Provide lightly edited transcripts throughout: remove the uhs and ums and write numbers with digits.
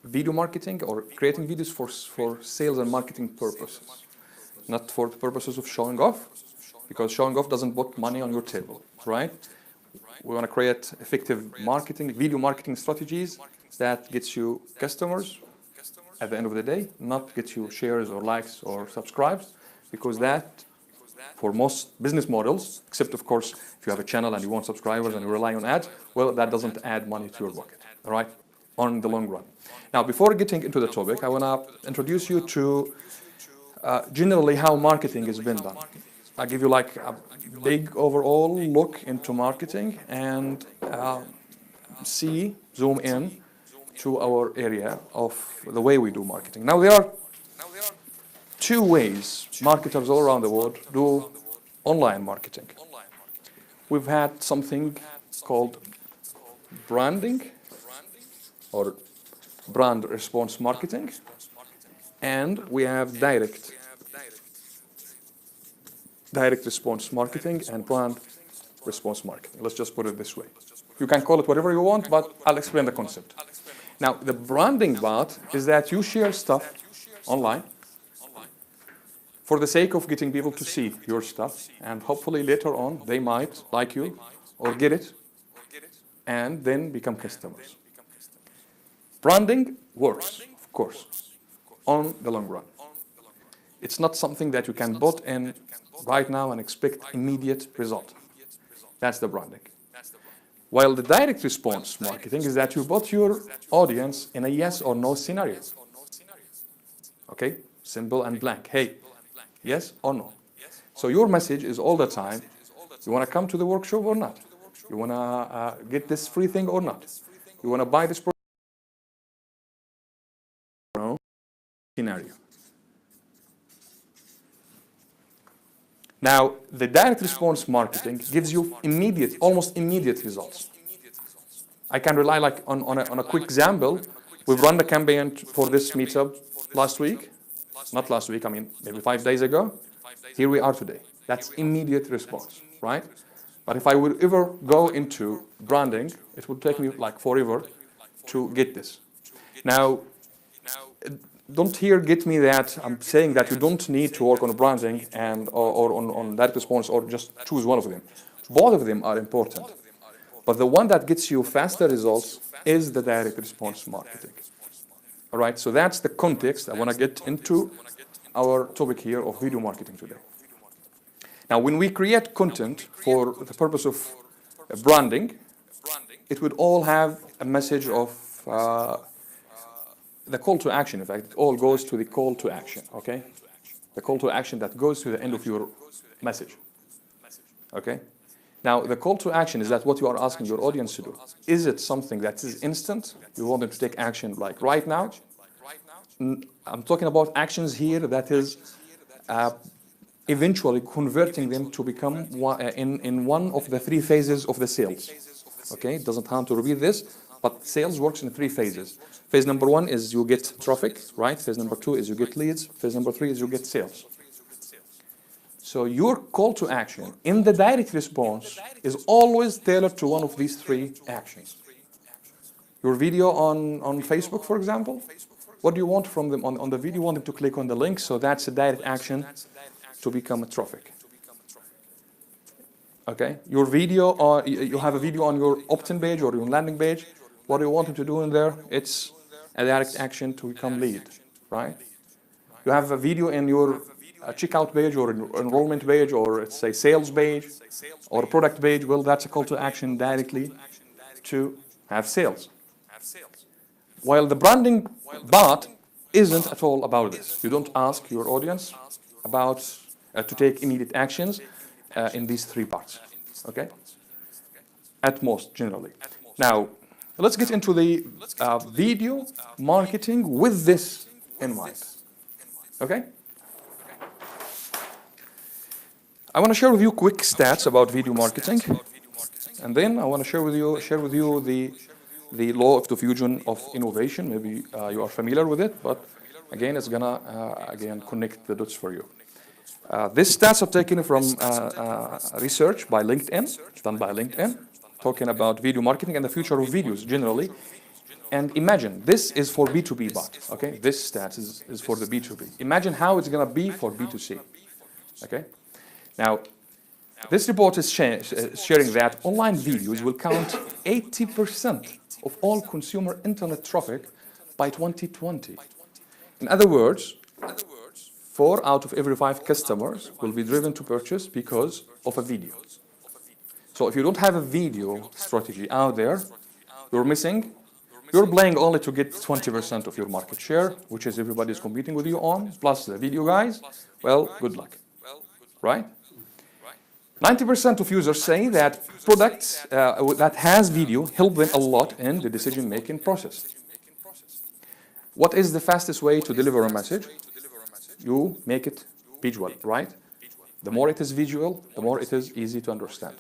video marketing or creating videos for sales and marketing purposes, not for the purposes of showing off, because showing off doesn't put money on your table, right? We want to create effective marketing, video marketing strategies that gets you customers at the end of the day, not gets you shares or likes or subscribes, because that, for most business models, except of course if you have a channel and you want subscribers and you rely on ads, well, that doesn't add money to your pocket, all right, on the long run. Now, before getting into the topic, I want to introduce you to generally how marketing has been done. I'll give you like a big overall look into marketing and zoom in to our area of the way we do marketing. Now, there are two ways marketers all around the world do online marketing. We've had something called branding or brand response marketing, and we have direct response marketing and brand response marketing. Let's just put it this way. You can call it whatever you want, but I'll explain the concept. Now, the branding part is that you share stuff online for the sake of getting people to see your stuff, and hopefully later on they might like you or get it and then become customers. Branding works, of course, on the long run. It's not something that you can put in right now and expect immediate result. That's the branding. While the direct response marketing is that you put your audience in a yes or no scenario. Okay? Simple and blank. Hey, yes or no? So your message is all the time, you want to come to the workshop or not? You want to get this free thing or not? You want to buy this product? No scenario. Now, the direct response marketing gives you almost immediate results. I can rely like on a quick example. We've run the campaign for this meetup last week. Not last week, I mean, maybe 5 days ago. Here we are today. That's immediate response, right? But if I would ever go into branding, it would take me like forever to get this. Now, don't get me that I'm saying that you don't need to work on branding and or on direct response or just choose one of them. Both of them are important. But the one that gets you faster results is the direct response marketing. All right, so that's the context I want to get into our topic here of video marketing today. Now, when we create content for the purpose of branding, it would all have a message of the call to action. In fact, it all goes to the call to action, okay? The call to action that goes to the end of your message, okay? Now, the call to action is that what you are asking your audience to do. Is it something that is instant? You want them to take action like right now? I'm talking about actions here that is eventually converting them to become in one of the three phases of the sales. Okay, it doesn't harm to repeat this, but sales works in 3 phases. Phase number 1 is you get traffic, right? Phase number 2 is you get leads. Phase number 3 is you get sales. So your call to action in the direct response is always tailored to one of these 3 actions. Your video on Facebook, for example, what do you want from them on the video? You want them to click on the link, so that's a direct action to become a traffic. Okay, your video, you have a video on your opt-in page or your landing page. What do you want them to do in there? It's a direct action to become lead, right? You have a video in your checkout page or enrollment page or it's a sales page or a product page. Well, that's a call to action directly to have sales. While the branding part isn't at all about this. You don't ask your audience about to take immediate actions in these 3 parts, okay? At most, generally. Now, let's get into the video marketing with this in mind, okay? I want to share with you quick stats about video marketing, and then I want to share with you the law of diffusion of innovation. Maybe you are familiar with it, but again, it's gonna connect the dots for you. These stats are taken from research by LinkedIn, done by LinkedIn, talking about video marketing and the future of videos generally. And imagine, this is for B2B bot, okay? This stat is for the B2B. Imagine how it's gonna be for B2C, okay? Now, this report is sharing that online videos will count 80% of all consumer internet traffic by 2020. In other words, 4 out of every 5 customers will be driven to purchase because of a video. So if you don't have a video strategy out there, you're missing. You're playing only to get 20% of your market share, which is everybody's competing with you on, plus the video guys. Well, good luck, right? 90% of users say that products that has video help them a lot in the decision-making process. What is the fastest way to deliver a message? You make it visual, right? The more it is visual, the more it is easy to understand.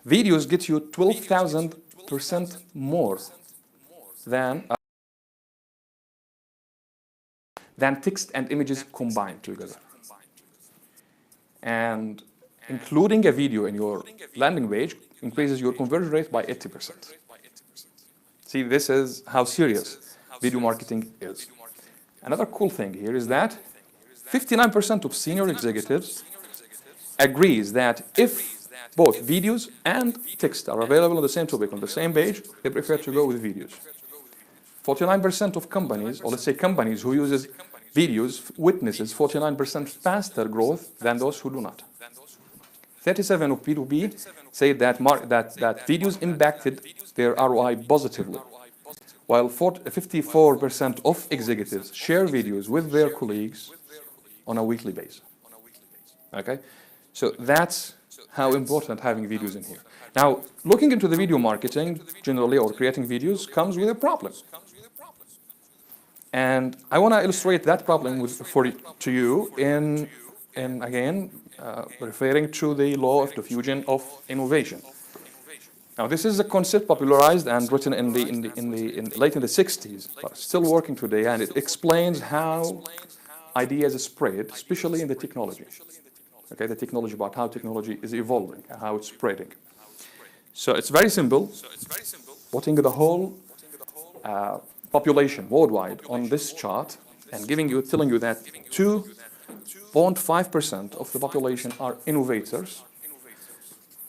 Videos get you 12,000% more than text and images combined together. And including a video in your landing page increases your conversion rate by 80%. See, this is how serious video marketing is. Another cool thing here is that 59% of senior executives agrees that if both videos and text are available on the same topic on the same page, they prefer to go with videos. 49% of companies, or let's say companies who uses videos, witnesses 49% faster growth than those who do not. 37% of B2B say that videos impacted their ROI positively, while 54% of executives share videos with their colleagues on a weekly basis. Okay, so that's how important having videos in here. Now, looking into the video marketing generally or creating videos comes with a problem. And I want to illustrate that problem to you in again, referring to the law of diffusion of innovation. Now, this is a concept popularized and written in late in the 60s, but still working today, and it explains how ideas spread, especially in the technology. Okay, the technology, about how technology is evolving and how it's spreading. So it's very simple. Putting the whole population worldwide on this chart and telling you that 2.5% of the population are innovators.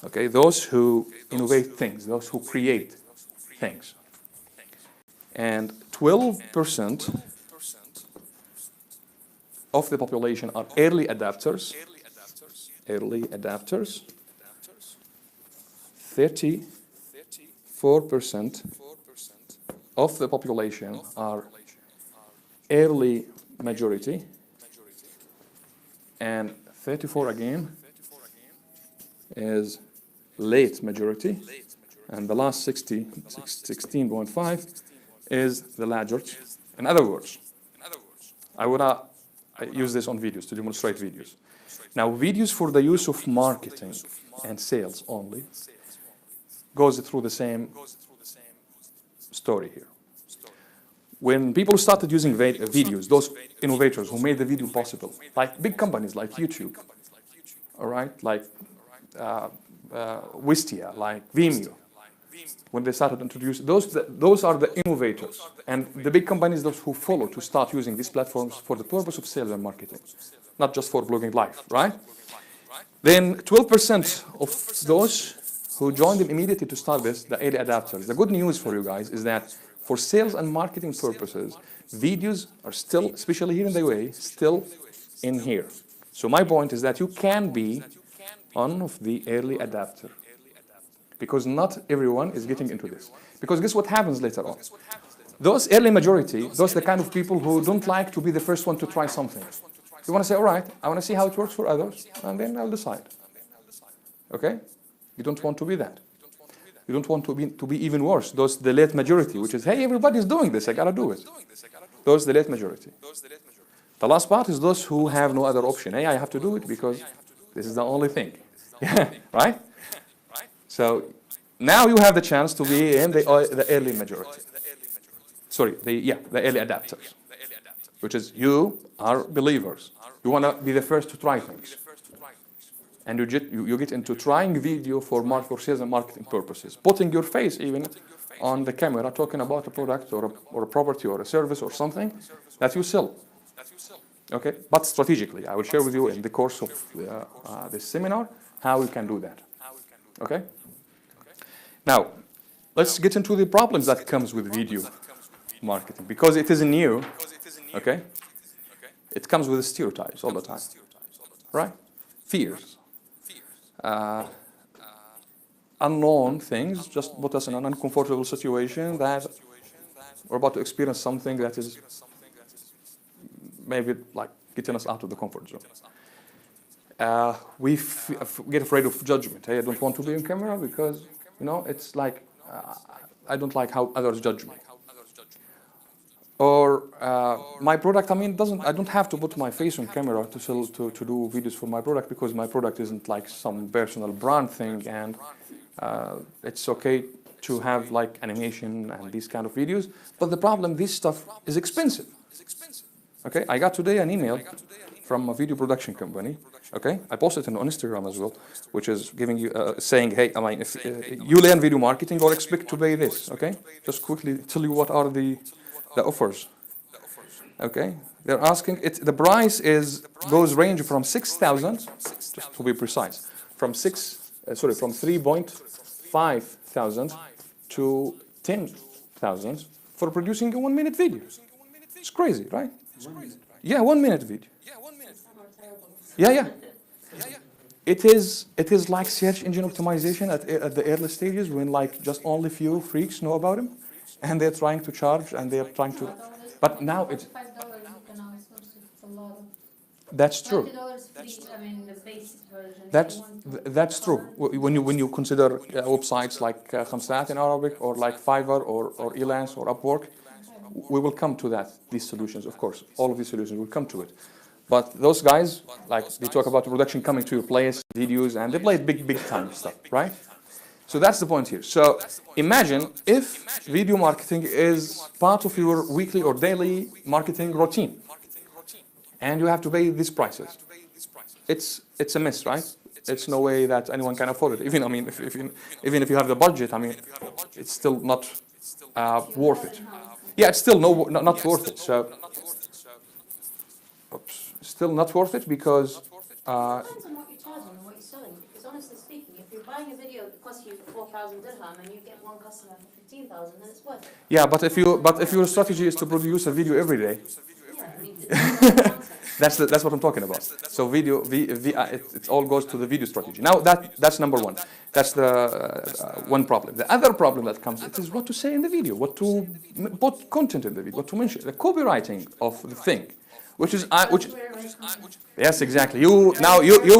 Okay, those who innovate things, those who create things. And 12% of the population are early adapters. 34% of the population are early majority, and 34 again is late majority, and the last 16.5 is the laggard. In other words, I would use this on videos to demonstrate videos. Now, videos for the use of marketing and sales only goes through the same story here. When people started using videos, those innovators who made the video possible, like big companies like YouTube, all right, like Wistia, like Vimeo, when they started to introduce those are the innovators, and the big companies, those who follow to start using these platforms for the purpose of sales and marketing, not just for blogging live, right? Then 12% of those who joined them immediately to start this, the early adapters. The good news for you guys is that for sales and marketing purposes, videos are still, especially here in the UAE, still in here. So my point is that you can be one of the early adapter, because not everyone is getting into this. Because guess what happens later on? Those early majority, those are the kind of people who don't like to be the first one to try something. You want to say, all right, I want to see how it works for others, and then I'll decide. Okay? You don't want to be that. You don't want to be even worse. Those the late majority, which is, hey, everybody's doing this, I gotta do it. Those the late majority. The last part is those who have no other option. Hey, I have to do it because this is the only thing. Right? So now you have the chance to be in the early majority. Sorry, the early adapters, which is you are believers. You want to be the first to try things. And you get into trying video for sales and marketing purposes, putting your face even on the camera talking about a product or a property or a service or something that you sell. Okay, but strategically, I will share with you in the course of this seminar how we can do that. Okay. Now, let's get into the problems that comes with video marketing because it is new. Okay, it comes with stereotypes all the time, right? Fears, unknown things just put us in an uncomfortable situation that we're about to experience something that is maybe like getting us out of the comfort zone. We get afraid of judgment. Hey, I don't want to be on camera because, you know, it's like, I don't like how others judge me. Or my product, I mean, I don't have to put my face on camera to do videos for my product because my product isn't like some personal brand thing, and it's okay to have like animation and these kind of videos. But the problem, this stuff is expensive. Okay, I got today an email from a video production company. Okay, I posted it on Instagram as well, which is giving you saying, hey, I mean, if you learn video marketing or expect to pay this. Okay, just quickly tell you what are the offers. Okay, they're asking it. The price goes range from 6,000, just to be precise, from 3.5 thousand to 10,000 for producing a 1 minute video. It's crazy, right? Yeah, 1 minute video. Yeah. It is like search engine optimization at the early stages when like just only few freaks know about them, and they're trying to charge and they're trying to. But now it's. That's true. That's true. When you consider websites like Khamsat in Arabic or like Fiverr or Elance or Upwork, we will come to that. These solutions, of course, all of these solutions will come to it. But those guys, like they talk about production coming to your place, videos, and they play big time stuff, right? So that's the point here. So imagine if video marketing is part of your weekly or daily marketing routine, and you have to pay these prices. It's a mess, right? It's no way that anyone can afford it. Even I mean, even if you have the budget, I mean, it's still not worth it. Yeah, it's still not worth it. So, still not worth it because. Depends on what you're charging and what you're selling. Because honestly speaking, if you're buying a video that costs you 4,000 dirham and you get one customer for 15,000, then it's worth it. Yeah, but if your strategy is to produce a video every day. Yeah, I mean, That's what I'm talking about. So video, it all goes to the video strategy. Now that's number one. That's the one problem. The other problem that comes, it is what to say in the video, what to put content in the video, what to mention, the copywriting of the thing, which yes, exactly. You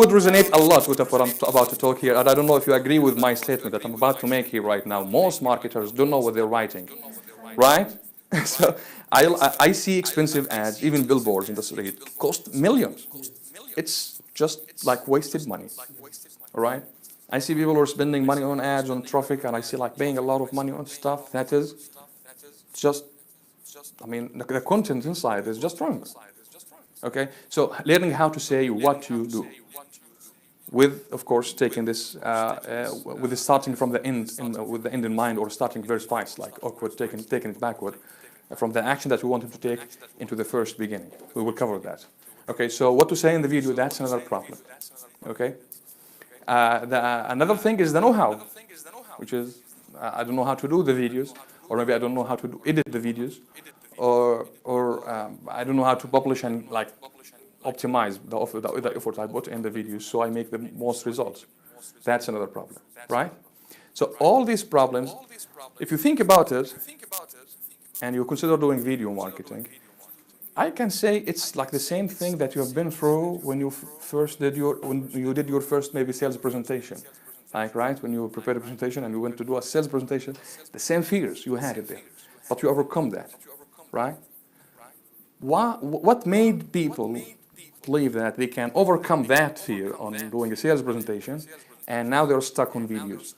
would resonate a lot with what I'm about to talk here, and I don't know if you agree with my statement that I'm about to make here right now. Most marketers don't know what they're writing, right? So I see expensive ads, even billboards in the street, cost millions. It's just like wasted money, all right? I see people who are spending money on ads, on traffic, and I see like paying a lot of money on stuff that is just, I mean, the content inside is just wrong. Okay, so learning how to say what you do, with, of course, taking this, with the starting from the end, with the end in mind, or starting very fast, like awkward, taking it backward, from the action that we wanted to take into the first beginning. We will cover that. Okay, so what to say in the video, that's another problem. Okay, another thing is the know-how, which is, I don't know how to do the videos, or maybe I don't know how to edit the videos, or I don't know how to publish and like optimize the effort I put in the videos so I make the most results. That's another problem, right? So all these problems, if you think about it, and you consider doing video marketing, I can say it's like the same thing that you have been through when you did your first maybe sales presentation. Like, right, when you prepared a presentation and you went to do a sales presentation, the same fears you had it there, but you overcome that, right? What made people believe that they can overcome that fear on doing a sales presentation, and now they're stuck on videos?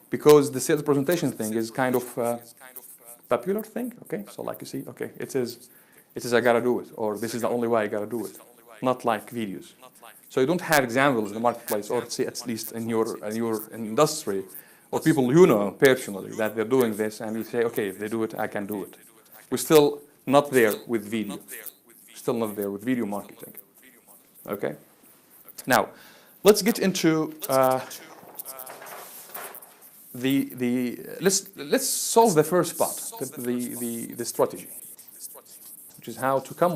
Because the sales presentation thing is kind of popular thing, okay? So like you see, okay, it is I gotta do it, or this is the only way I gotta do it, not like videos. So you don't have examples in the marketplace, or say at least in your industry, or people you know personally that they're doing this, and you say, okay, if they do it, I can do it. We're still not there with video. Still not there with video marketing. Okay? Now, let's get into let's solve the first part, the strategy, which is how to come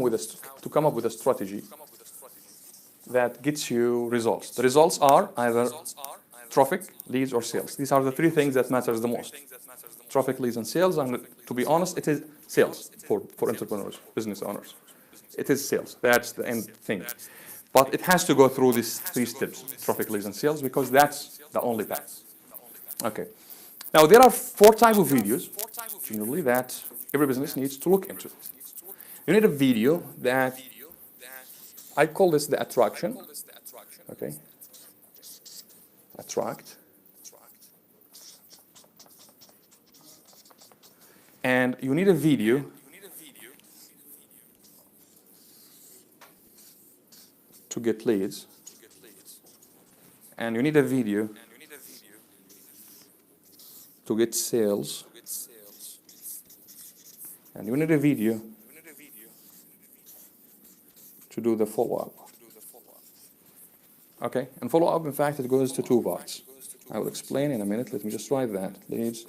up with a strategy that gets you results. The results are either traffic, leads, or sales. These are the three things that matters the most. Traffic, leads, and sales. And to be honest, it is sales for entrepreneurs, business owners. It is sales. That's the end thing. But it has to go through these three steps, traffic, leads, and sales, because that's the only path. Okay. Now, there are 4 types of videos, generally, that every business needs to look into. You need a video that, I call this the attraction. Okay. Attract. And you need a video to get leads. And you need a video to get sales. And you need a video to do the follow-up. Okay, and follow-up, in fact, it goes to 2 parts. I will explain in a minute. Let me just write that. Leads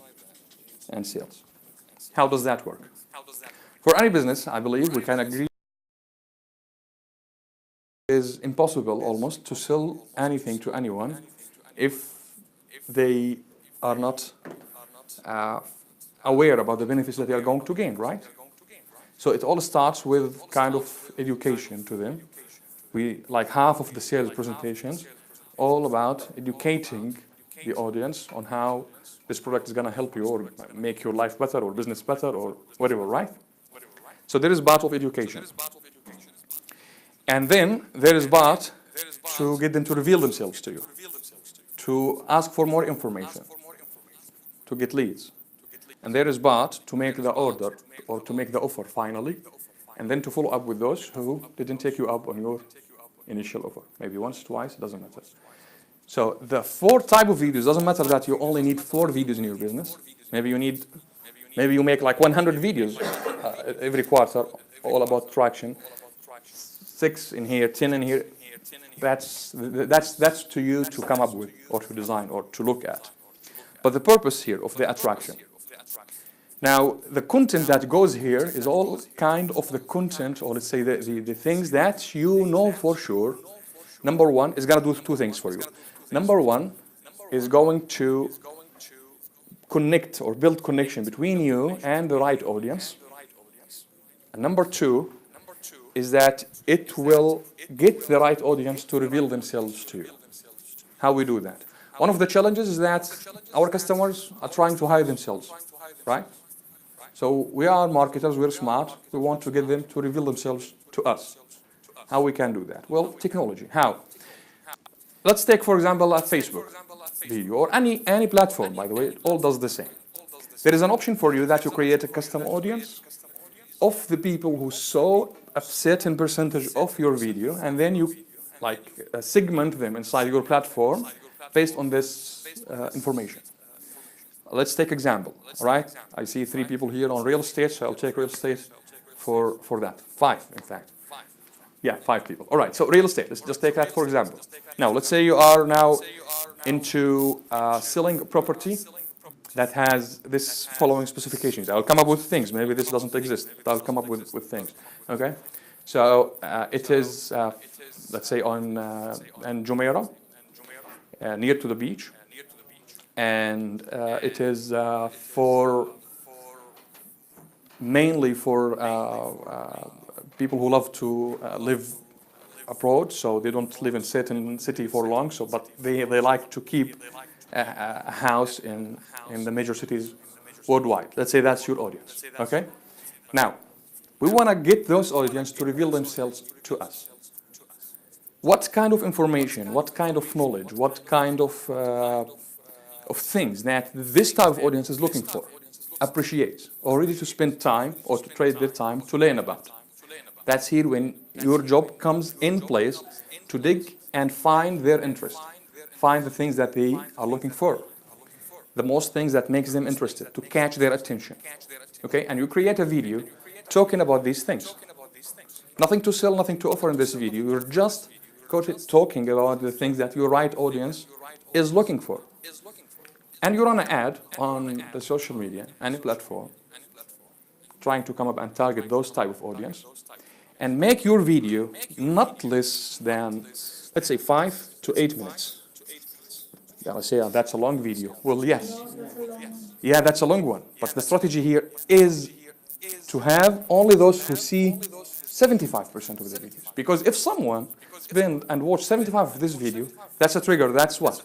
and sales. How does that work? For any business, I believe we can agree it is impossible almost to sell anything to anyone if they are not aware about the benefits that they are going to gain, right? So it all starts with kind of education to them. We, like half of the sales presentations, all about educating the audience on how this product is going to help you or make your life better or business better or whatever, right? So there is part of education. And then there is part to get them to reveal themselves to you, to ask for more information, to get leads. And there is part to make the order or to make the offer finally, and then to follow up with those who didn't take you up on your initial offer. Maybe once, twice, it doesn't matter. So the 4 types of videos, doesn't matter that you only need 4 videos in your business. Maybe you make like 100 videos every quarter, all about traction. 6 in here, 10 in here. That's to you to come up with or to design or to look at. But the purpose here of the attraction. Now, the content that goes here is all kind of the content, or let's say the things that you know for sure. Number 1 is going to do 2 things for you. Number 1 is going to connect or build connection between you and the right audience. And number 2 is that it will get the right audience to reveal themselves to you. How we do that? One of the challenges is that our customers are trying to hide themselves, right? So we are marketers, we're smart, we want to get them to reveal themselves to us. How we can do that? Well, technology. How? Let's take, for example, a Facebook video, or any platform, by the way, it all does the same. There is an option for you that you create a custom audience of the people who saw a certain percentage of your video, and then you segment them inside your platform based on this information. Let's take example, all right? I see 3 people here on real estate, so I'll take real estate for that. 5, in fact. Yeah, 5 people. All right, so real estate, let's just take that for example. Now, let's say you are now into selling a property that has this following specifications. I'll come up with things. Maybe this doesn't exist, but I'll come up with things, okay? So it is, let's say, in Jumeirah, near to the beach. And it is mainly for people who love to live abroad, so they don't live in certain city for long. So, but they like to keep a house in the major cities worldwide. Let's say that's your audience. Okay. Now, we want to get those audience to reveal themselves to us. What kind of information? What kind of knowledge? What kind of things that this type of audience is looking for, appreciates, or ready to spend time or to trade their time to learn about. That's here when your job comes in place to dig and find their interest, find the things that they are looking for. the most things that makes them interested, to catch their attention. Okay, and you create a video talking about these things. Nothing to sell, nothing to offer in this video. You're just talking about the things that your right audience is looking for. And you run an ad on the social media, any platform, trying to come up and target those type of audience, and make your video not less than, let's say, 5 to 8 minutes. Yeah, I say, that's a long video. Well, yes. Yeah, that's a long one. But the strategy here is to have only those who see 75% of the videos. Because if someone spend and watch 75% of this video, that's a trigger. That's what?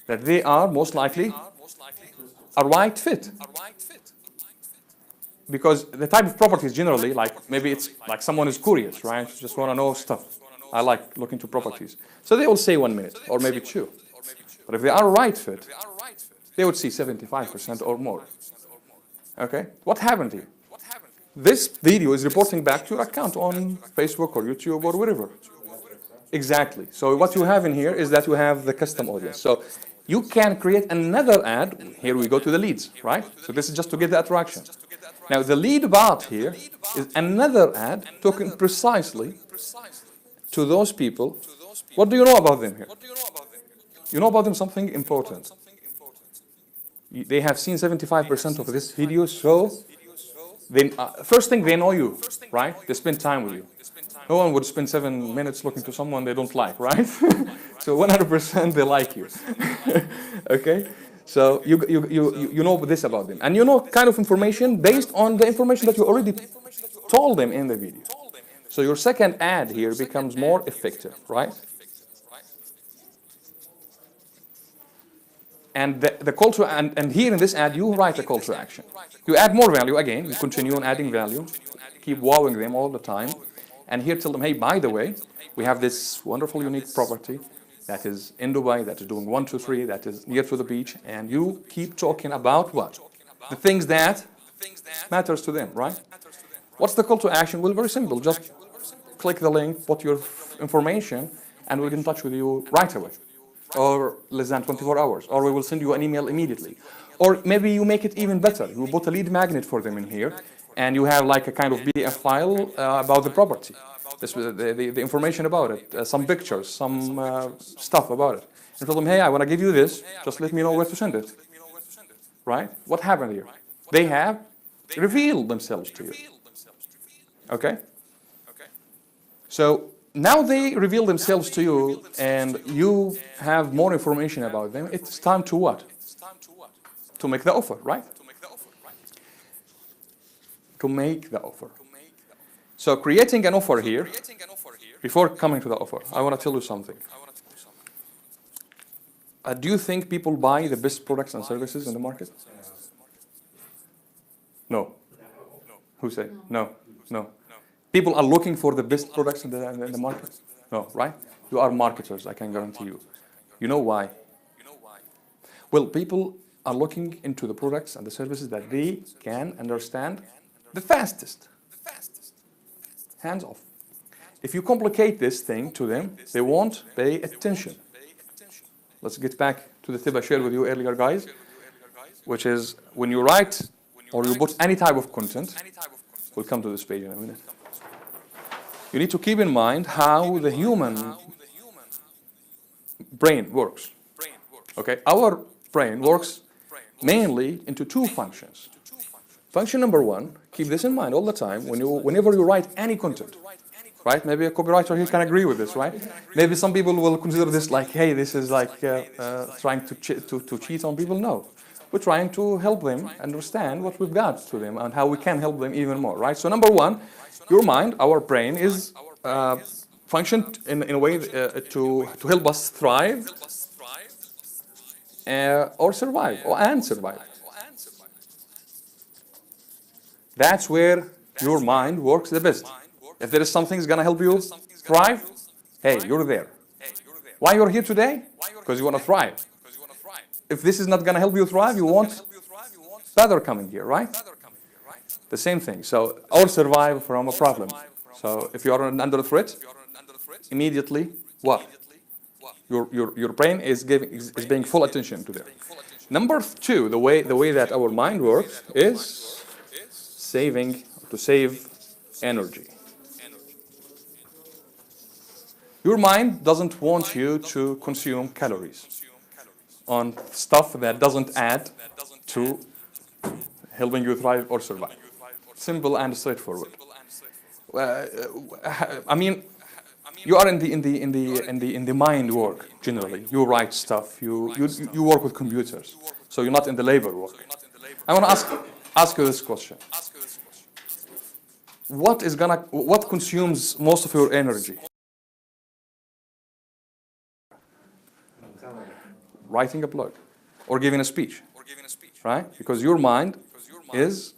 That they are most likely a right fit. Because the type of properties generally, like maybe it's like someone is curious, right? Just want to know stuff. I like looking to properties. So they will say 1 minute or maybe 2. But if they are a right fit, they would see 75% or more. Okay? What happened here? This video is reporting back to your account on Facebook or YouTube or wherever. Exactly. So what you have in here is that you have the custom audience. So you can create another ad. Here we go to the leads, right? So this is just to get the attraction. Now the lead bot here is another ad talking precisely to those people. What do you know about them here? You know about them something important. They have seen 75% of this video, so they, first thing, they know you, right? They spend time with you. No one would spend 7 minutes looking to someone they don't like, right? So 100% they like you. Okay? So you know this about them. And you know kind of information based on the information that you already told them in the video. So your second ad here becomes more effective, right? And the call to, and here in this ad, you write a call to action. You add more value again, you continue on adding value, keep wowing them all the time. And here tell them, hey, by the way, we have this wonderful, unique property that is in Dubai, that is doing 1, 2, 3, that is near to the beach. And you keep talking about what? The things that matters to them, right? What's the call to action? Well, very simple. Just click the link, put your information, and we'll get in touch with you right away. Or less than 24 hours. Or we will send you an email immediately. Or maybe you make it even better. You put a lead magnet for them in here, and you have like a kind of PDF file about the property. The information about it, some pictures, some stuff about it. And tell them, hey, I want to give you this, just let me know where to send it. Right? What happened here? They have revealed themselves to you. Okay? So now they reveal themselves to you, and you have more information about them. It's time to what? To make the offer, right? To make the offer. So creating an offer here, before coming to the offer, I want to tell you something. Do you think people buy the best products and services in the market? No. Who said? No. No. People are looking for the best products in the market? No, right? You are marketers, I can guarantee you. You know why? Well, people are looking into the products and the services that they can understand the fastest. Hands off. If you complicate this thing to them, they won't pay attention. Let's get back to the tip I shared with you earlier, guys, which is when you write or you put any type of content, we'll come to this page in a minute. You need to keep in mind how the human brain works. Okay, our brain works mainly into 2 functions. Function number 1, keep this in mind all the time, whenever you write any content, right? Maybe a copywriter here can agree with this, right? Maybe some people will consider this like, hey, this is like trying to cheat on people. No, we're trying to help them understand what we've got to them and how we can help them even more, right? So number 1, your mind, our brain, is functioned in a way to help us thrive or survive, and survive. That's where your mind works the best. If there is something that's going to help you thrive, hey, you're there. Why you're here today? Because you want to thrive. If this is not going to help you thrive, you won't bother coming here, right? The same thing. So, or survive from a problem. So, if you are under threat, immediately, what? Your brain is paying full attention to that. Number two, the way that our mind works is to save energy. Your mind doesn't want you to consume calories on stuff that doesn't add to helping you thrive or survive. Simple and straightforward. I mean, you are in the mind work generally. You write stuff. You work with computers, so you're not in the labor work. I want to ask you this question: what consumes most of your energy? Writing a blog or giving a speech, right? Because your mind is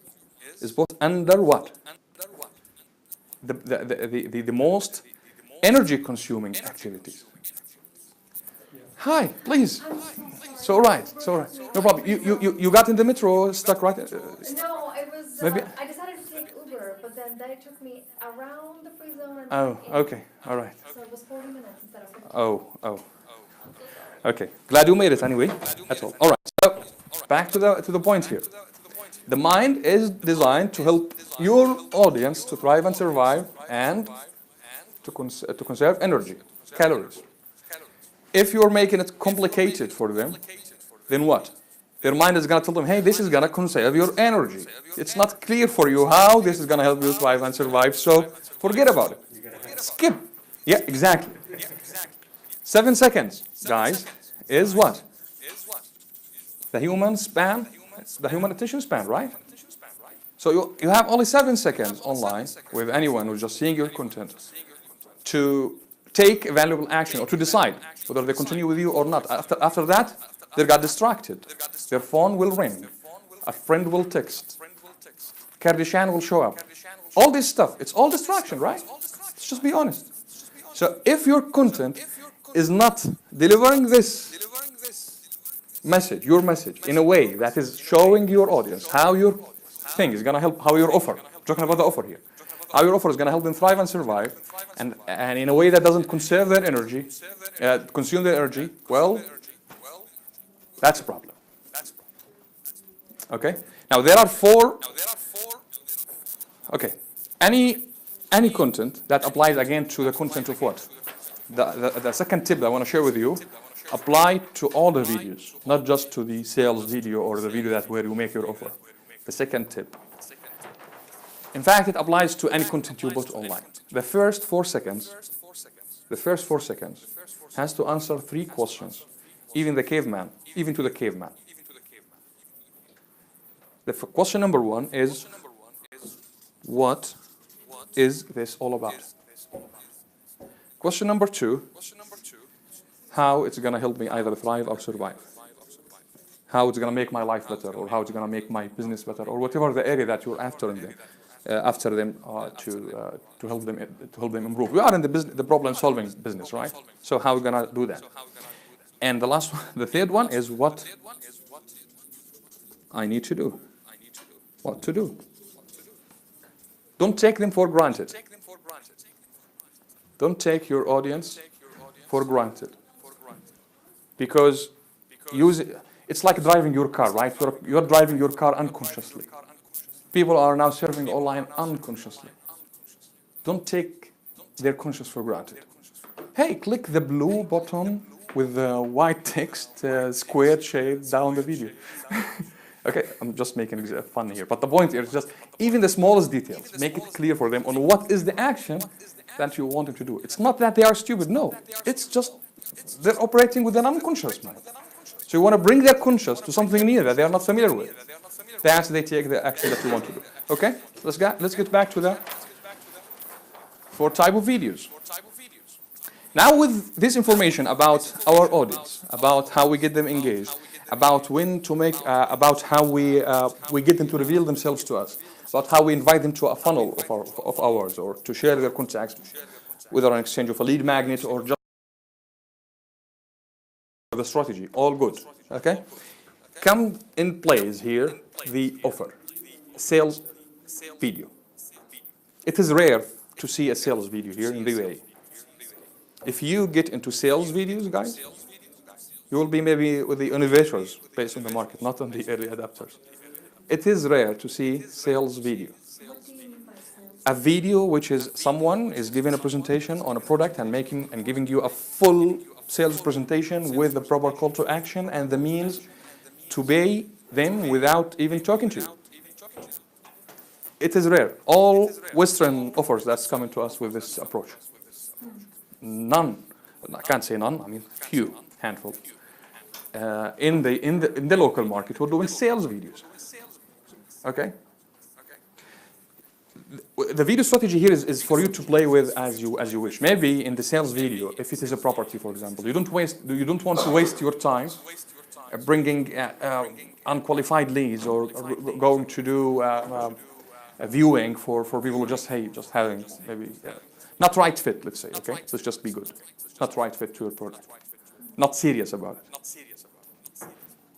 both under what? The most energy consuming activities. Hi, please. It's all right. It's all right. No problem. You got in the metro stuck, right? No, it was. Maybe. I decided to take Uber, but then they took me around the free zone and Oh, back in. okay. All right. So it was 40 minutes instead of 50. Oh. Okay. Glad you made it anyway. That's all. All right. So back to the point here. The mind is designed to help your audience to thrive and survive and to conserve energy, calories. If you're making it complicated for them, then what? Their mind is going to tell them, hey, this is going to conserve your energy. It's not clear for you how this is going to help you thrive and survive, so forget about it. Skip. Yeah, exactly. 7 seconds, guys, is what? The human span, the human attention span, right? So you have only 7 seconds online with anyone who's just seeing your content to take valuable action or to decide whether they continue with you or not. After that, they got distracted. Their phone will ring. A friend will text. Kardashian will show up. All this stuff, it's all distraction, right? Let's just be honest. So if your content is not delivering this message, your message, in a way that is showing your audience how your thing is going to help, how your offer, I'm talking about the offer here, how your offer is going to help them thrive and survive, and in a way that doesn't conserve their energy, consume their energy, well, that's a problem. Okay? Now there are four. Okay. Any content that applies again to the content of what? The second tip that I want to share with you apply to all the videos, not just to the sales video or the video where you make your offer. The second tip. In fact, it applies to any content you put online. The first 4 seconds has to answer 3 questions, even to the caveman. The question number 1 is, what is this all about? Question number 2, how it's going to help me either thrive or survive. How it's going to make my life better, or how it's going to make my business better, or whatever the area that you're after them to help them improve. We are in the problem-solving business, right? So how are we going to do that? And the third one is what I need to do. What to do. Don't take them for granted. Don't take your audience for granted. Because it's like driving your car, right? You're driving your car unconsciously. People are now surfing online unconsciously. Don't take their conscience for granted. Hey, click the blue button with the white text, squared shade down the video. Okay, I'm just making it fun here. But the point here is just, even the smallest details, make it clear for them on what is the action that you want them to do. It's not that they are stupid, no. It's just they're operating with an unconscious mind. So you want to bring their conscious to something new that they are not familiar with. That's they take the action that you want to do. Okay, let's get back to the 4 type of videos. Now with this information about our audience, about how we get them engaged, about when to make, about how we get them to reveal themselves to us, about how we invite them to a funnel of ours, or to share their contacts, whether an exchange of a lead magnet or just the strategy, all good. Okay, come in place here the offer, sales video. It is rare to see a sales video here in the UAE. If you get into sales videos, guys, You will be maybe with the innovators based on the market, not on the early adapters. It is rare to see sales video. What do you mean by sales? A video which is someone is giving a presentation on a product and making and giving you a full sales presentation with the proper call to action and the means to pay them without even talking to you. It is rare. All Western offers that's coming to us with this approach. None, I can't say none, I mean few, handful. In the local market, we're doing sales videos. Okay? The video strategy here is for you to play with as you wish. Maybe in the sales video, if it is a property, for example, you don't want to waste your time bringing unqualified leads or going to do a viewing for people who just having maybe not right fit, let's say. Okay, let's just be good. Not right fit to your product. Not serious about it.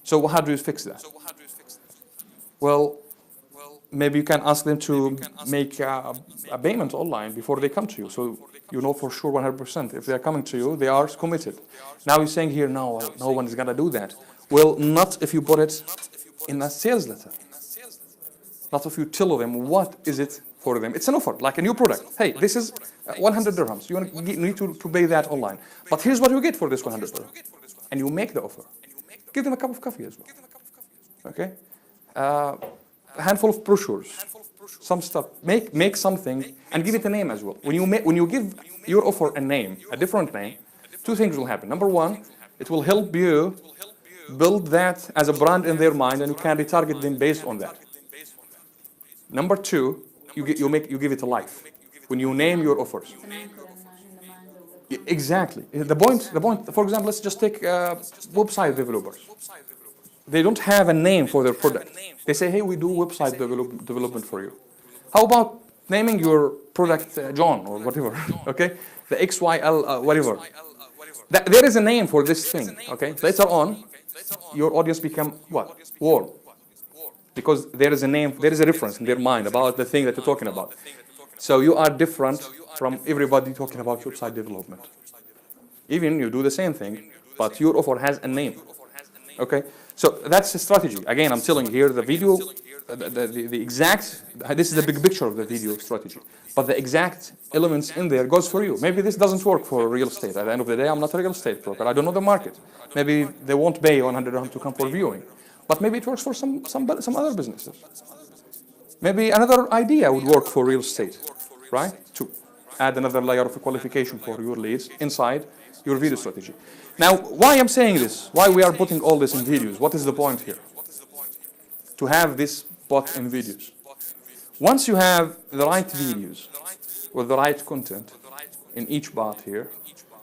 So how do you fix that? Well, maybe you can ask them to make a payment online before they come to you. So you know for sure 100% if they are coming to you, they are committed. Now you're saying here, no one is going to do that. Well, not if you put it in a sales letter. Not if you tell them what is it for them. It's an offer, like a new product. Hey, this is 100 dirhams. You need to pay that online. But here's what you get for this 100 dirhams. And you make the offer. Give them a cup of coffee as well. Okay? A handful of brochures, some stuff. Make something and give it a name as well. When you give your offer a name, a different name, two things will happen. Number one, it will help you build that as a brand in their mind, and you can retarget them based on that. Number two, you give it a life. When you name your offers. It's an anchor in the minds of the Exactly. The point. For example, let's just take website developers. They don't have a name for their product. They say, hey, we do website development for you. How about naming your product John or whatever, okay? The XYL, whatever. There is a name for this thing, okay? Later on, your audience become what? Warm. Because there is a name, there is a reference in their mind about the thing that you're talking about. So you are different from everybody talking about website development. Even you do the same thing, but your offer has a name, okay? So that's the strategy. Again, I'm telling you here the video, the exact, this is the big picture of the video strategy. But the exact elements in there goes for you. Maybe this doesn't work for real estate. At the end of the day, I'm not a real estate broker. I don't know the market. Maybe they won't pay 100 dirham to come for viewing. But maybe it works for some other businesses. Maybe another idea would work for real estate, right? To add another layer of qualification for your leads inside your video strategy. Now, why I'm saying this, why we are putting all this in videos, what is the point here? To have this put in videos. Once you have the right videos with the right content in each part here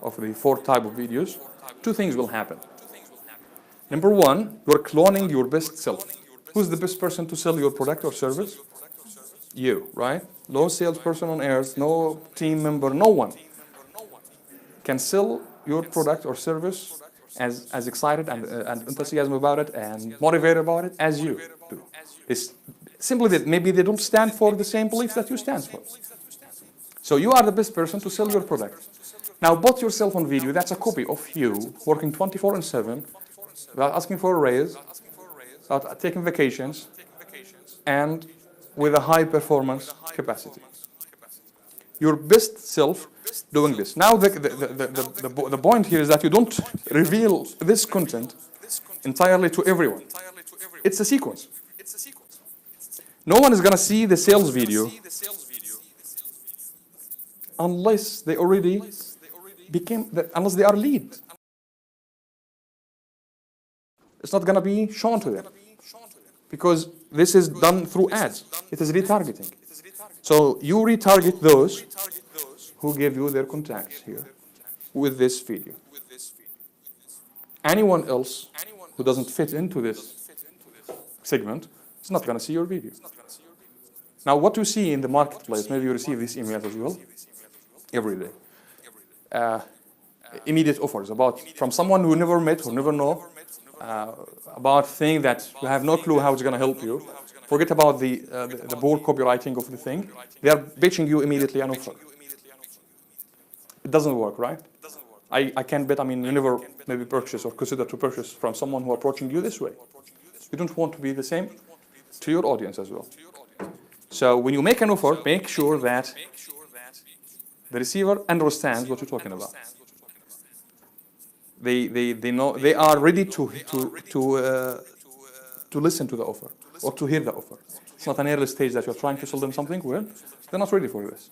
of the 4 type of videos, 2 things will happen. Number one, you're cloning your best self. Who's the best person to sell your product or service? You, right? No salesperson on earth, no team member, no one can sell your product or service as excited and enthusiastic about it and motivated about it as you do. It's simply that maybe they don't stand for the same beliefs that you stand for. So you are the best person to sell your product. Now put yourself on video, that's a copy of you working 24/7 without asking for a raise, without taking vacations, and with a high performance capacity. Your best self doing this. Now the point here is that you don't reveal this content entirely to everyone. It's a sequence. No one is going to see the sales video unless they already unless they are lead. It's not going to be shown to them because this is done through ads. It is retargeting. So you retarget those who give you their contacts here with this video. Anyone else who doesn't fit into this segment is not going to see your video. Now, what you see in the marketplace, maybe you receive these emails as well, every day. Immediate offers from someone who never met, who never know, about thing that you have no clue how it's going to help you. Forget about the bold copywriting of the thing. They are pitching you immediately an offer. It doesn't work, right? I can bet, I mean, you never maybe purchase or consider to purchase from someone who are approaching you this way. You don't want to be the same to your audience as well. So when you make an offer, make sure that the receiver understands what you're talking about. They know, they are ready to listen to the offer or to hear the offer. It's not an early stage that you're trying to sell them something. Well, they're not ready for this.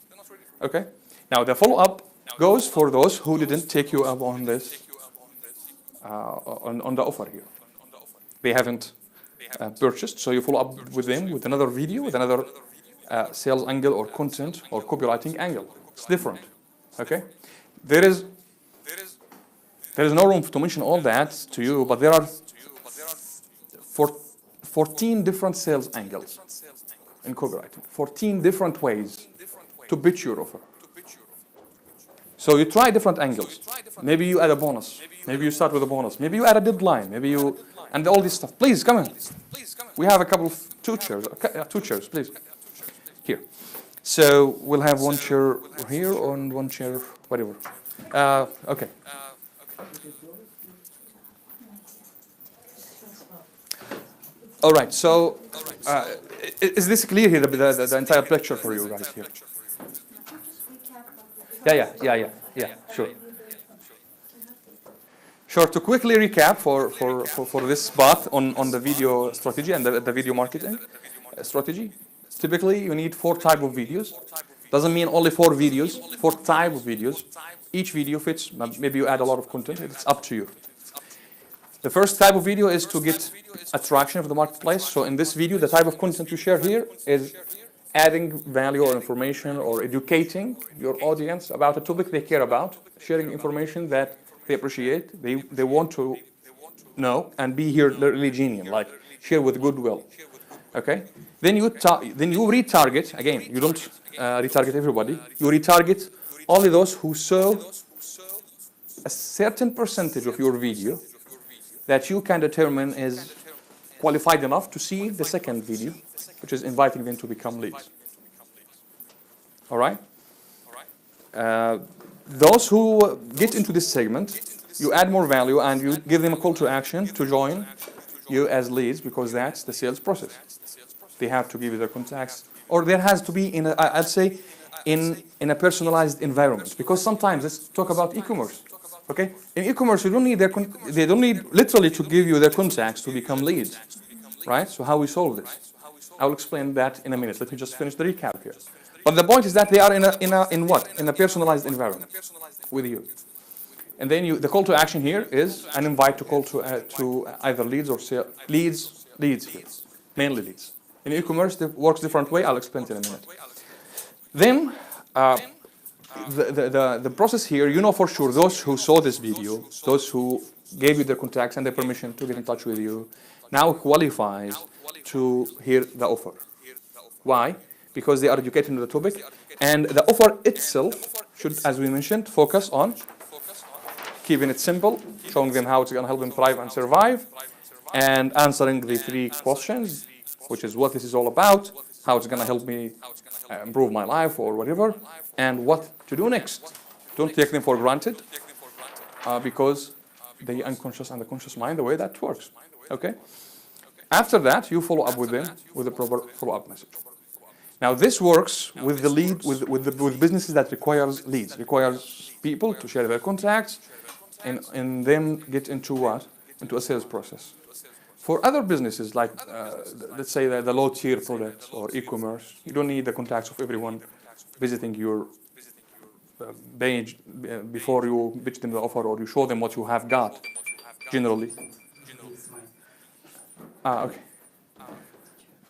Okay. Now the follow-up goes for those who didn't take you up on this on the offer here. They haven't purchased, so you follow up with them with another video, with another sales angle or content or copywriting angle. It's different. Okay. There is no room to mention all that to you, but there are 14 different sales angles in copywriting, 14 different ways to pitch your offer. So you try different angles. Maybe you add a bonus. Maybe you start with a bonus. Maybe you add a deadline. Maybe you, and all this stuff. Please, come in. We have a couple of two chairs, please. Here. So we'll have one chair here and one chair, whatever. Okay. All right, so is this clear here, the entire picture for you guys here? Yeah, sure. Sure, to quickly recap for this path on the video strategy and the video marketing strategy, typically you need 4 types of videos. Doesn't mean only 4 videos, 4 types of videos. Each video fits, maybe you add a lot of content, it's up to you. The first type of video is to get attraction of the marketplace. So in this video, the type of content you share here is adding value or information or educating your audience about a topic they care about, sharing information that they appreciate, they want to know, and be here really genuine, like share with goodwill. Okay? Then you retarget, again, you don't retarget everybody, you retarget only those who saw a certain percentage of your video that you can determine is qualified enough to see the second video, which is inviting them to become leads. All right? Those who get into this segment, you add more value and you give them a call to action to join you as leads, because that's the sales process. They have to give you their contacts, or there has to be, I'd say, in a personalized environment. Because sometimes, let's talk about e-commerce. Okay, in e-commerce, you don't need they don't need literally to give you their contacts to become leads, right? So how we solve this? I'll explain that in a minute. Let me just finish the recap here. But the point is that they are in a personalized environment with you, and then the call to action here is an invite to call to either leads or leads here, mainly leads. In e-commerce, it works different way. I'll explain it in a minute. Then. The process here, you know for sure, those who saw this video, those who gave you their contacts and their permission to get in touch with you, now qualifies to hear the offer. Why? Because they are educated in the topic, and the offer itself should, as we mentioned, focus on keeping it simple, showing them how it's going to help them thrive and survive, and answering the 3 questions, which is what this is all about, how it's going to help me improve my life or whatever, and what to do next. Don't take them for granted, because the unconscious and the conscious mind, the way that works. Okay. After that, you follow up with them with a proper follow-up message. Now, this works with the lead with businesses that requires leads, requires people to share their contacts, and then get into what? Into a sales process. For other businesses, like let's say the low-tier products or e-commerce, you don't need the contacts of everyone visiting your page before you pitch them the offer or you show them what you have got, generally. Okay.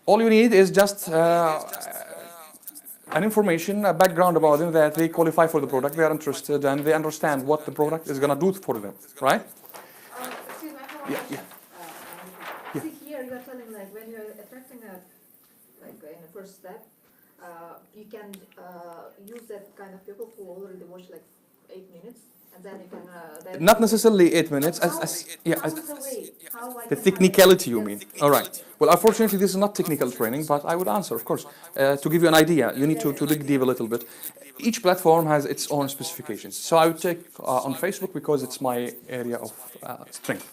All you need is just an information, a background about them, that they qualify for the product, they are interested, and they understand what the product is going to do for them, right? Excuse me, I have a question. See here, you're telling like when you're attracting in the first step, you can use that kind of people who already watch like 8 minutes, and then you can. Then Not necessarily 8 minutes. How Yeah, is the way? How I the can technicality, you have mean? it? All right. Well, unfortunately, this is not technical training, but I would answer, of course. To give you an idea, you need to dig deep a little bit. Each platform has its own specifications. So I would take on Facebook because it's my area of strength.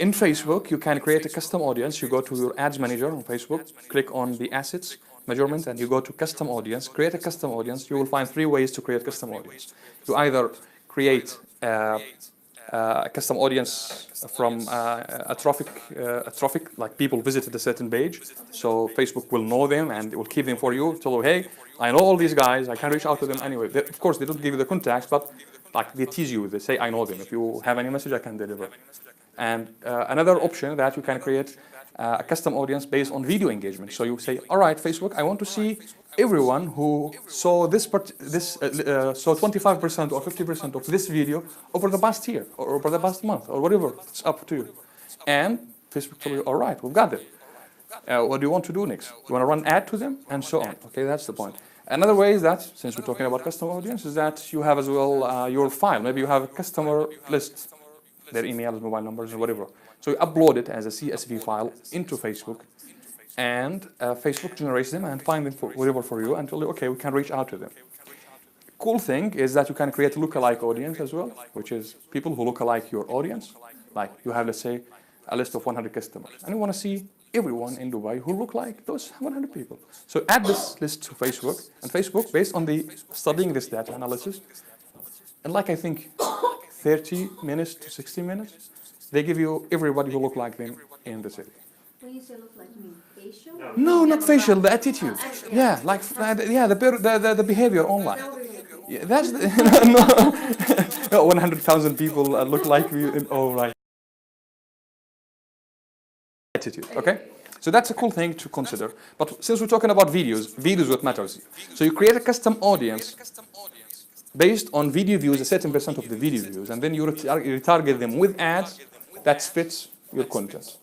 In Facebook, you can create a custom audience. You go to your ads manager on Facebook, click on the assets, measurement, and you go to custom audience, create a custom audience. You will find 3 ways to create custom audience. You either create a custom audience from a traffic, like people visited a certain page. So Facebook will know them and it will keep them for you. Tell you, hey, I know all these guys. I can reach out to them anyway. Of course, they don't give you the contacts, but like they tease you. They say, I know them. If you have any message, I can deliver. And another option that you can create a custom audience based on video engagement. So you say, all right, Facebook, I want to see everyone who saw saw 25% or 50% of this video over the past year or over the past month or whatever. It's up to you. And Facebook tells you, all right, we've got them. What do you want to do next? You want to run ad to them and so on. Okay, that's the point. Another way is that, since we're talking about custom audience, is that you have as well your file. Maybe you have a customer list, their emails, mobile numbers, or whatever. So you upload it as a CSV file into Facebook, and Facebook generates them and find them for whatever for you and tell you, okay, we can reach out to them. Cool thing is that you can create a lookalike audience as well, which is people who look alike your audience. Like you have, let's say, a list of 100 customers, and you want to see everyone in Dubai who look like those 100 people. So add this list to Facebook, and Facebook, based on the studying this data analysis, and like I think 30 minutes to 60 minutes, they give you everybody who look like them in the city. When you say look like, you mean facial? No, not facial, the attitude. Yeah, like the behavior online. Yeah, that's no, 100,000 people look like me. Oh, right. Attitude. Okay. So that's a cool thing to consider. But since we're talking about videos what matters. So you create a custom audience based on video views, a certain percent of the video views, and then you retarget them with ads that fits your content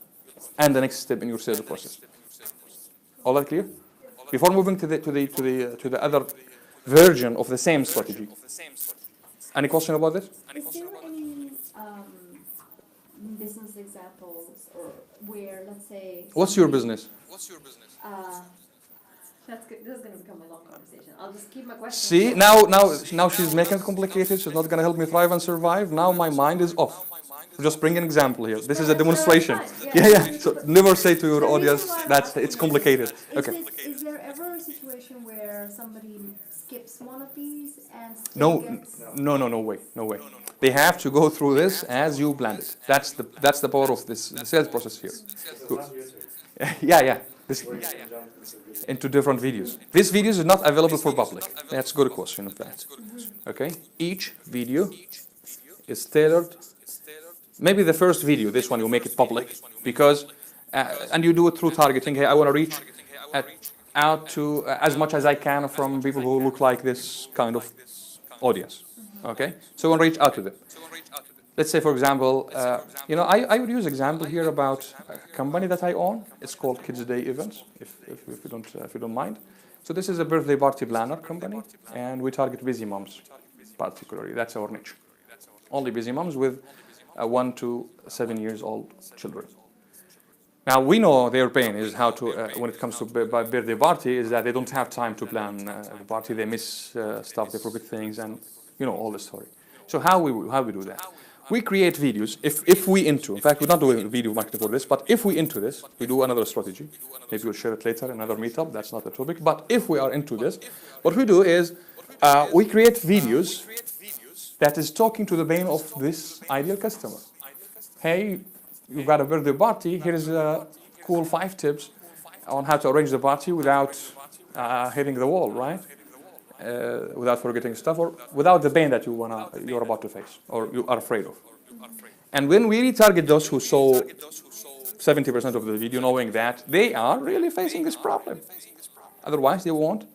and the next step in your sales process. All that clear? Before moving to the other version of the same strategy. Any question about this? Is there any business examples or where, let's say... What's your business? That's good. This is going to become a long conversation. I'll just keep my question. See, now she's making it complicated. She's not going to help me thrive and survive. Now my mind is off. Just bring an example here. This is a demonstration. Yeah. So never say to your audience that it's complicated. Okay. Is there ever a situation where somebody skips one of these and No way. They have to go through this as you planned it. That's the power of this the sales process here. Yeah. Into different videos. This video is not available for public. That's a good question of that. Okay. Each video is tailored. Maybe the first video, this one, you make it public because, and you do it through targeting. Hey, I want to reach out to as much as I can from people who look like this kind of audience. Okay, so I want to reach out to them. Let's say, for example, I would use example here about a company that I own. It's called Kids Day Events, if you don't mind. So this is a birthday party planner company, and we target busy moms, particularly. That's our niche. Only busy moms with 1 to 7 years old children. Now we know their pain is how to when it comes to birthday party is that they don't have time to plan the party. They miss stuff, they forget things, and all the story. So how we do that? We create videos. If we in fact, we're not doing video marketing for this, but if we into this, we do another strategy. Maybe we'll share it later, another meetup. That's not the topic. But if we are into this, what we do is we create videos that is talking to the pain of this ideal customer. Hey, you've got a birthday party. Here's cool 5 tips on how to arrange the party without hitting the wall, right? Without forgetting stuff, or without the pain that you're about to face, or you are afraid of. And when we retarget those who saw 70% of the video, knowing that they are really facing this problem, otherwise they won't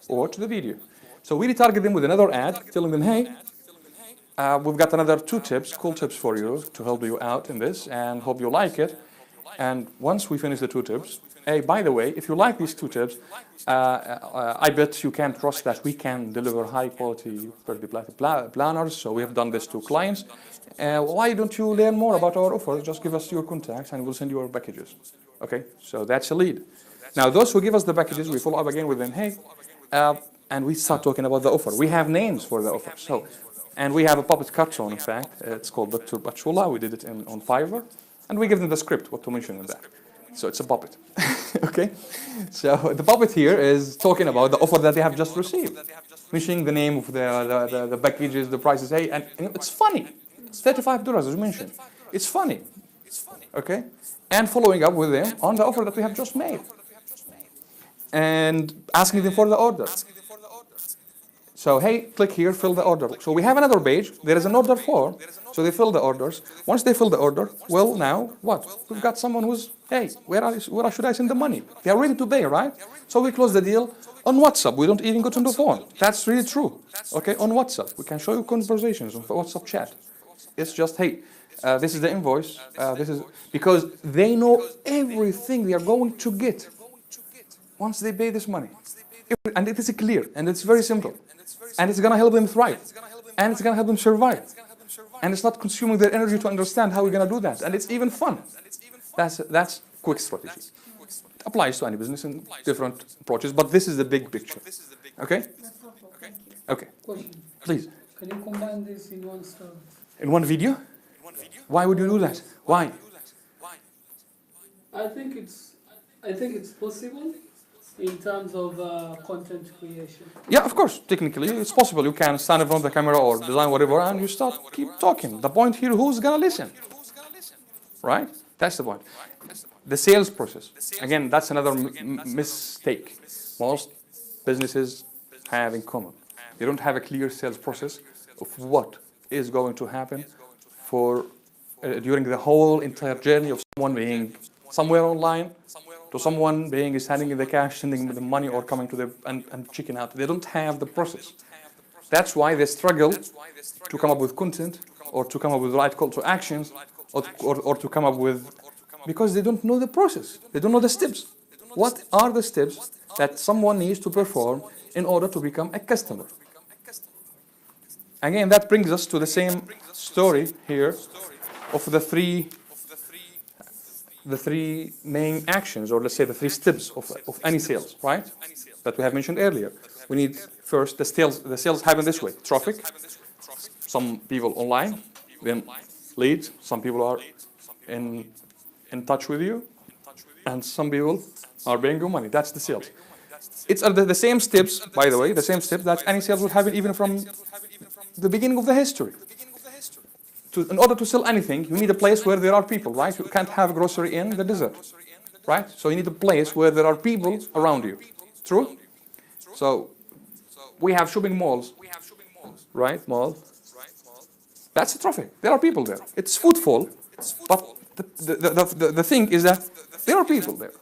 watch the video. So we retarget them with another ad, telling them, hey, we've got another 2 tips, cool tips for you to help you out in this, and hope you like it. And once we finish the 2 tips, hey, by the way, if you like these 2 tips, I bet you can trust that we can deliver high quality planners. So we have done this to clients. Why don't you learn more about our offers? Just give us your contacts and we'll send you our packages. Okay, so that's a lead. Now those who give us the packages, we follow up again with them, hey, and we start talking about the offer. We have names for the offer. So, and we have a puppet cartoon, in fact. It's called Dr. Bachula. We did it on Fiverr. And we give them the script, what to mention in that. So it's a puppet. Okay? So the puppet here is talking about the offer that they have just received. Mentioning the name of the packages, the prices. Hey, and it's funny. It's $35, as you mentioned. It's funny. Okay? And following up with them on the offer that we have just made. And asking them for the order. So, hey, click here, fill the order. So we have another page. There is an order form. So they fill the orders. Once they fill the order, well, now what? We've got someone who's, hey, where should I send the money? They are ready to pay, right? So we close the deal on WhatsApp. We don't even go to the phone. That's really true. Okay, on WhatsApp. We can show you conversations on WhatsApp chat. It's just, hey, this is the invoice. This is because they know everything they are going to get once they pay this money. And it is clear, and it's very simple. And it's going to help them thrive. And it's going to help them survive. And it's not consuming their energy to understand how we're going to do that. And it's even fun. That's quick strategy. It applies to any business in different approaches, but this is the big picture. Okay? That's helpful. Thank you. Okay. Question. Please. Can you combine this in one service? In one video? Why would you do that? Why? I think it's possible in terms of content creation. Yeah, of course. Technically, it's possible. You can stand in front of the camera or design whatever, and you keep talking. The point here, who's going to listen? Right? That's the point. The sales process. Again, that's another mistake. Most businesses have in common. They don't have a clear sales process of what is going to happen for during the whole entire journey of someone being somewhere online to someone being standing in the cash, sending the money, or coming to the and checking out. They don't have the process. That's why they struggle to come up with content or to come up with the right call to actions or to come up with, because they don't know the process. They don't know the steps. What are the steps that someone needs to perform in order to become a customer? Again, that brings us to the same story here of the three main actions, or let's say the 3 steps of any sales, right? That we have mentioned earlier. We need first the sales happen this way: traffic, some people online, then leads, some people are in touch with you, and some people are paying you money. That's the sales. It's the same steps, by the way, the same steps that any sales would have even from the beginning of the history. In order to sell anything, you need a place where there are people, right? You can't have a grocery in the desert, right? So you need a place where there are people around you. True? So we have shopping malls, right? Mall. That's the traffic. There are people there. It's footfall, but the thing is that there are people there.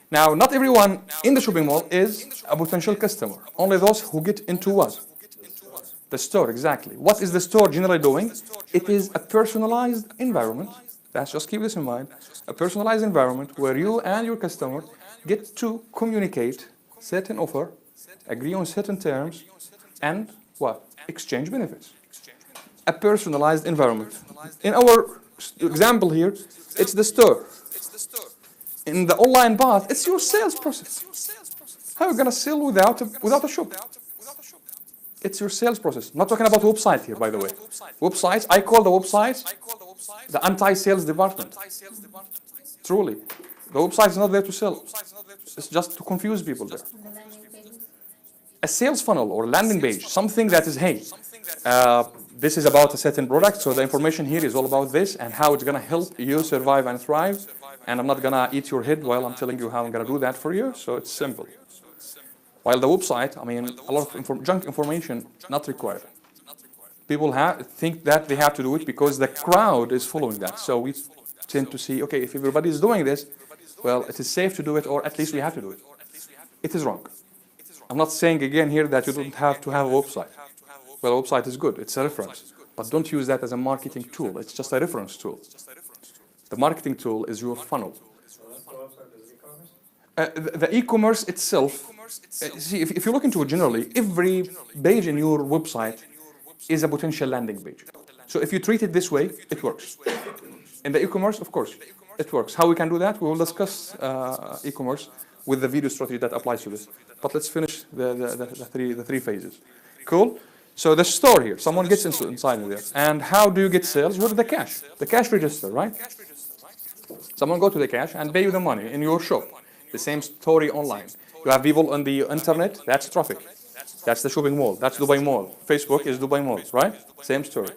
Now, not everyone in the shopping mall is a potential customer. Only those who get into what? The store, exactly. What is the store generally doing? It is a personalized environment. Let's just keep this in mind. A personalized environment where you and your customer get to communicate certain offer, agree on certain terms, and what? Exchange benefits. A personalized environment. In our example here, it's the store. In the online path, it's your sales process. How are you going to sell without a shop? It's your sales process. I'm not talking about website here, by the way. Websites, I call the websites the anti-sales department. Truly. The website is not there to sell. It's just to confuse people there. And the landing pages? A sales funnel or landing page, something that is, hey, this is about a certain product, so the information here is all about this and how it's going to help you survive and thrive. And I'm not going to eat your head while I'm telling you how I'm going to do that for you, so it's simple. While the website, I mean, a lot of junk information, not required. People think that they have to do it because the crowd is following that. So we tend to see, okay, if everybody is doing this, well, it is safe to do it, or at least we have to do it. It is wrong. I'm not saying again here that you don't have to have a website. Well, a website is good. It's a reference. But don't use that as a marketing tool. It's just a reference tool. The marketing tool is your funnel. So that's the website, is e-commerce? The e-commerce itself, see, if you look into it generally, every page in your website is a potential landing page. So if you treat it this way, it works. In the e-commerce, of course, it works. How we can do that? We will discuss e-commerce with the video strategy that applies to this. But let's finish the three phases. Cool? So the store here, someone gets inside of there. And how do you get sales? With the cash register, right? Someone go to the cash and pay you the money in your shop. The same story online. You have people on the internet, that's traffic. That's the shopping mall, that's Dubai Mall. Facebook is Dubai Mall, right? Same story.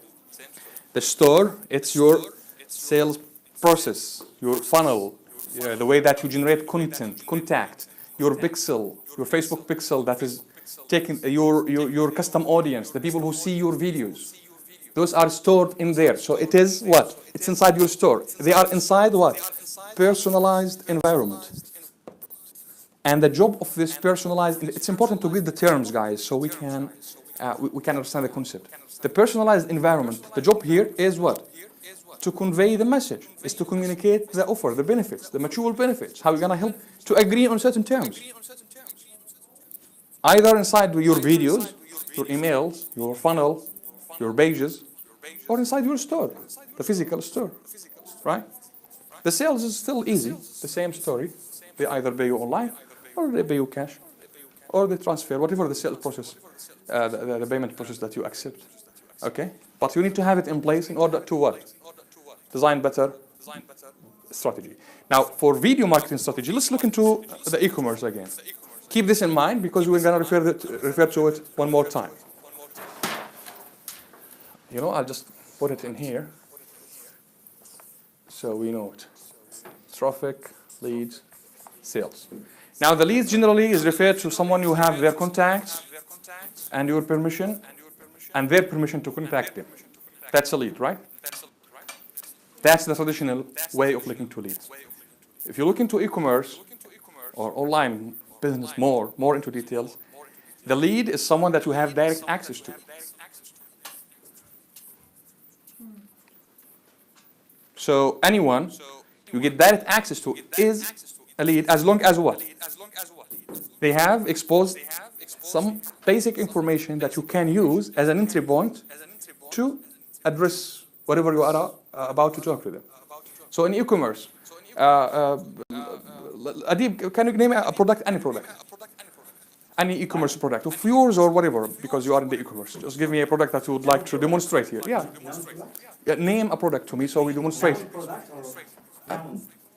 The store, it's your sales process, your funnel, the way that you generate content, contact, your pixel, your Facebook pixel that is taking your custom audience, the people who see your videos. Those are stored in there. So it is what? It's inside your store. They are inside what? Personalized environment. And the job of this personalized, it's important to get the terms, guys, so we can understand the concept. The personalized environment, the job here is what? To convey the message, is to communicate the offer, the benefits, the mutual benefits, how we're gonna help to agree on certain terms. Either inside your videos, your emails, your funnel, your pages, or inside your store, the physical store, right? The sales is still easy, the same story. They either pay you online, or they pay you cash, or they transfer, whatever the sales process, the payment process that you accept. Okay? But you need to have it in place in order to what? Design better strategy. Now, for video marketing strategy, let's look into the e-commerce again. Keep this in mind because we're going to refer to it one more time. You know, I'll just put it in here so we know it. Traffic, leads, sales. Now, the leads generally is referred to someone you have their contacts and your permission and their permission to contact them. That's a lead, right? That's the traditional way of looking to leads. If you look into e-commerce or online business more into details, the lead is someone that you have direct access to. So anyone you get direct access to is a lead as long as what? They have exposed some basic information that you can use as an entry point to address whatever you are about to talk to them. So in e-commerce, Adib, can you name a product, any product? Any e-commerce product of yours or whatever, because you are in the e-commerce. Just give me a product that you would like to demonstrate here. Yeah. Name a product to me so we demonstrate.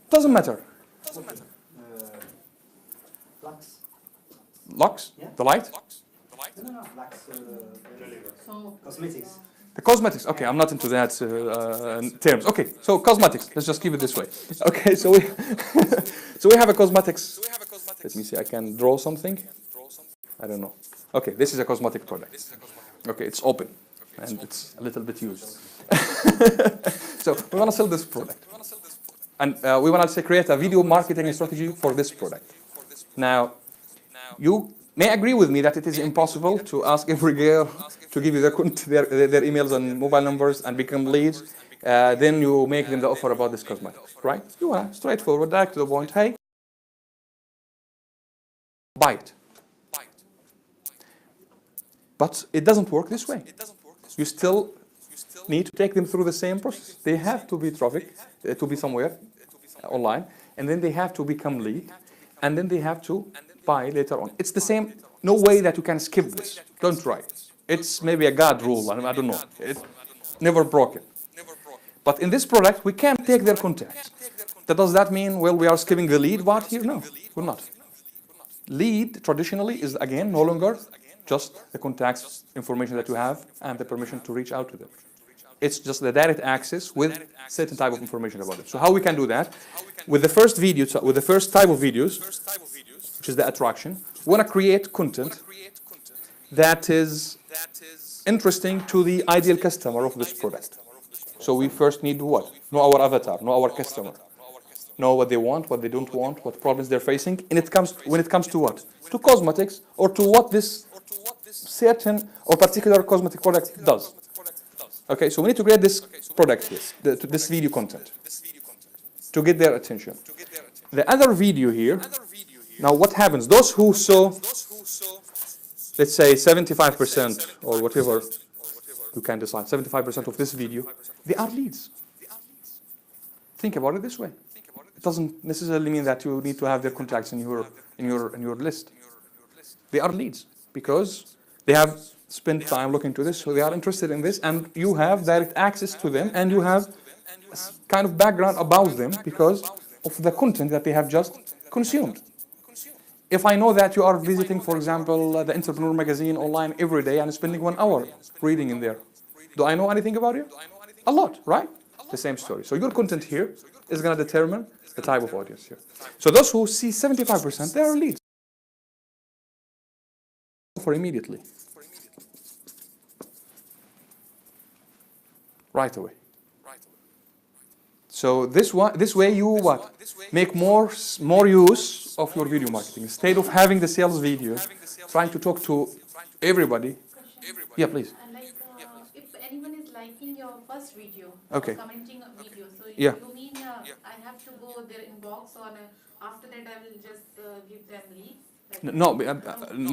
Doesn't matter. Lux. Lux? Yeah. The light? No, Lux. Cosmetics. The cosmetics. Okay, I'm not into that terms. Okay, so cosmetics. Let's just keep it this way. Okay, so we so we have a cosmetics. Let me see. I can draw something. I don't know. Okay, this is a cosmetic product. Okay, it's open and it's a little bit used. So we want to sell this product, and we want to create a video marketing strategy for this product. Now, you may agree with me that it is impossible to ask every girl to give you their emails and mobile numbers and become leads. Then you make them the offer about this cosmetics, right? You are straightforward, direct to the point. Hey, buy it. But it doesn't work this way. You still need to take them through the same process. They have to be traffic, to be somewhere online, and then they have to become lead, and then they have to buy later on. It's the same. No way that you can skip this. Don't try. It's maybe a God rule. I don't know. It's never broken. But in this product, we can take their contacts. Does that mean, well, we are skipping the lead part here? No, we're not. Lead traditionally is, again, no longer just the contacts information that you have and the permission to reach out to them. It's just the direct access with certain type of information about it. So how we can do that? With the first video, with the first type of videos, which is the attraction, we want to create content that is interesting to the ideal customer of this product. So we first need to what? Know our avatar, know our customer, know what they want, what they don't want, what problems they're facing. And when it comes to what? To cosmetics or to what this certain or particular cosmetic product does. Okay, so we need to create this product here, this video content, to get their attention. The other video here Now what happens? Those who saw, let's say 75% or whatever, you can decide, 75% of this video, they are leads. Think about it this way. It doesn't necessarily mean that you need to have their contacts in your list. They are leads because they have spent time looking to this, so they are interested in this, and you have direct access to them, and you have kind of background about them because of the content that they have just consumed. If I know that you are visiting, for example, the Entrepreneur magazine online every day and spending 1 hour reading in there, do I know anything about you? A lot, right? The same story. So your content here is going to determine the type of audience here. So those who see 75%, they are leads. For immediately. Right away. So this way you what? Make more use of your video marketing. Instead of having the sales video, trying to talk to everybody. Yeah, please. Like, if anyone is liking your first video, Okay. or commenting a video, so Yeah. you mean I have to go their inbox, or after that I will just give them leads? Like,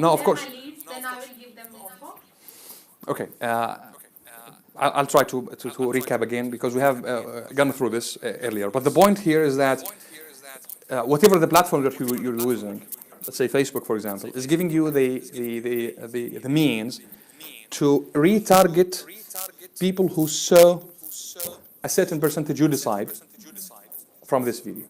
No, of course. My leads, then I will give them offer. Okay. I'll try to recap again because we have gone through this earlier. But the point here is that whatever the platform that you're using, let's say Facebook, for example, is giving you the means to retarget people who saw a certain percentage you decide from this video.